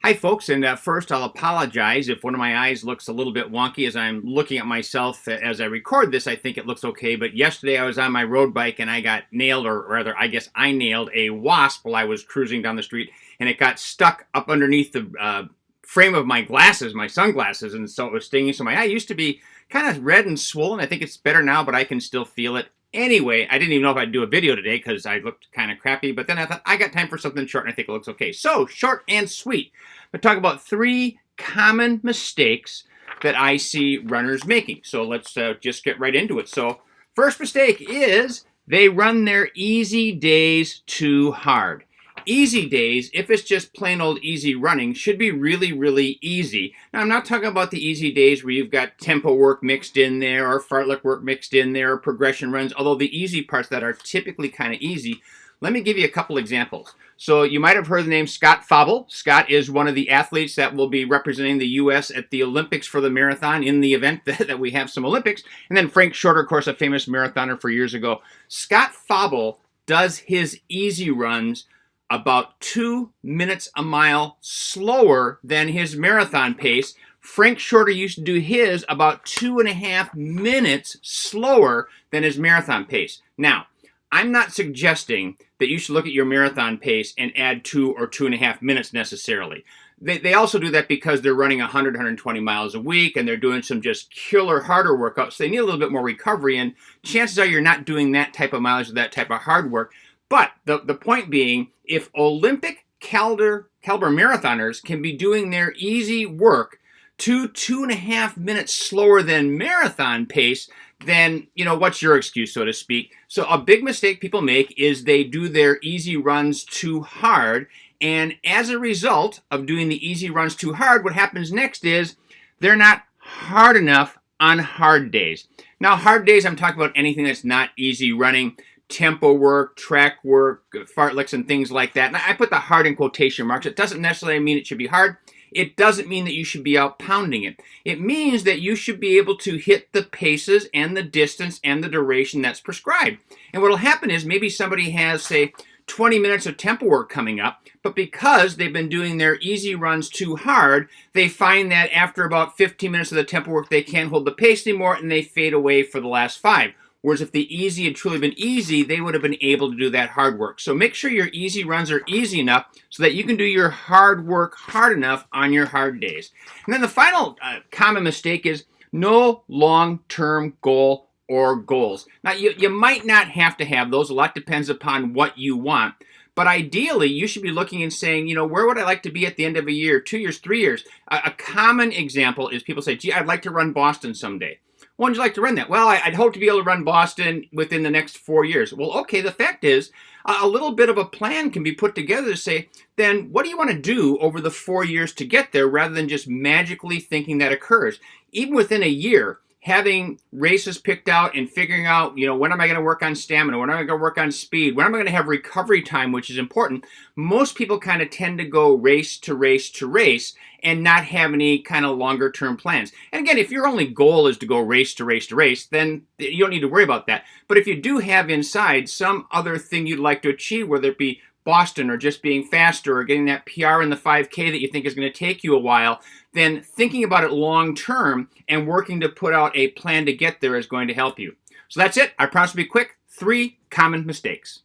Hi, folks, and first I'll apologize if one of my eyes looks a little bit wonky as I'm looking at myself as I record this. I think it looks okay, but yesterday I was on my road bike and I got nailed, or rather, I guess I nailed a wasp while I was cruising down the street, and it got stuck up underneath the frame of my glasses, my sunglasses, and so it was stinging. So my eye used to be kind of red and swollen. I think it's better now, but I can still feel it. Anyway, I didn't even know if I'd do a video today because I looked kind of crappy, but then I thought I got time for something short and I think it looks okay. So, short and sweet. I'm going to talk about 3 common mistakes that I see runners making. So let's just get right into it. So first mistake is they run their easy days too hard. Easy days, if it's just plain old easy running, should be really, really easy. Now, I'm not talking about the easy days where you've got tempo work mixed in there or fartlek work mixed in there or progression runs, although the easy parts that are typically kind of easy. Let me give you a couple examples. So you might have heard the name Scott Fauble. Scott is one of the athletes that will be representing the U.S. at the Olympics for the marathon in the event that we have some Olympics. And then Frank Shorter, of course, a famous marathoner for years ago. Scott Fauble does his easy runs about 2 minutes a mile slower than his marathon pace. Frank Shorter used to do his about 2.5 minutes slower than his marathon pace. Now, I'm not suggesting that you should look at your marathon pace and add 2 or 2.5 minutes necessarily. They also do that because they're running 100, 120 miles a week and they're doing some just killer harder workouts. So they need a little bit more recovery, and chances are you're not doing that type of mileage or that type of hard work. But the point being, if Olympic caliber marathoners can be doing their easy work 2.5 minutes slower than marathon pace, then, what's your excuse, so to speak? So a big mistake people make is they do their easy runs too hard. And as a result of doing the easy runs too hard, what happens next is they're not hard enough on hard days. Now, hard days, I'm talking about anything that's not easy running. Tempo work, track work, fartleks, and things like that. And I put the hard in quotation marks. It doesn't necessarily mean it should be hard. It doesn't mean that you should be out pounding it. It means that you should be able to hit the paces and the distance and the duration that's prescribed. And what will happen is maybe somebody has, say, 20 minutes of tempo work coming up, but because they've been doing their easy runs too hard, they find that after about 15 minutes of the tempo work, they can't hold the pace anymore and they fade away for the last 5. Whereas if the easy had truly been easy, they would have been able to do that hard work. So make sure your easy runs are easy enough so that you can do your hard work hard enough on your hard days. And then the final common mistake is no long-term goal or goals. Now, you might not have to have those. A lot depends upon what you want. But ideally, you should be looking and saying, where would I like to be at the end of a year, 2 years, 3 years? A common example is people say, gee, I'd like to run Boston someday. When would you like to run that? Well, I'd hope to be able to run Boston within the next 4 years. Well, okay, the fact is, a little bit of a plan can be put together to say, then what do you want to do over the 4 years to get there rather than just magically thinking that occurs? Even within a year, having races picked out and figuring out, when am I going to work on stamina? When am I going to work on speed? When am I going to have recovery time, which is important? Most people kind of tend to go race to race to race and not have any kind of longer term plans. And again, if your only goal is to go race to race to race, then you don't need to worry about that. But if you do have inside some other thing you'd like to achieve, whether it be Boston or just being faster or getting that PR in the 5K that you think is going to take you a while, then thinking about it long term and working to put out a plan to get there is going to help you. So that's it. I promise to be quick. 3 common mistakes.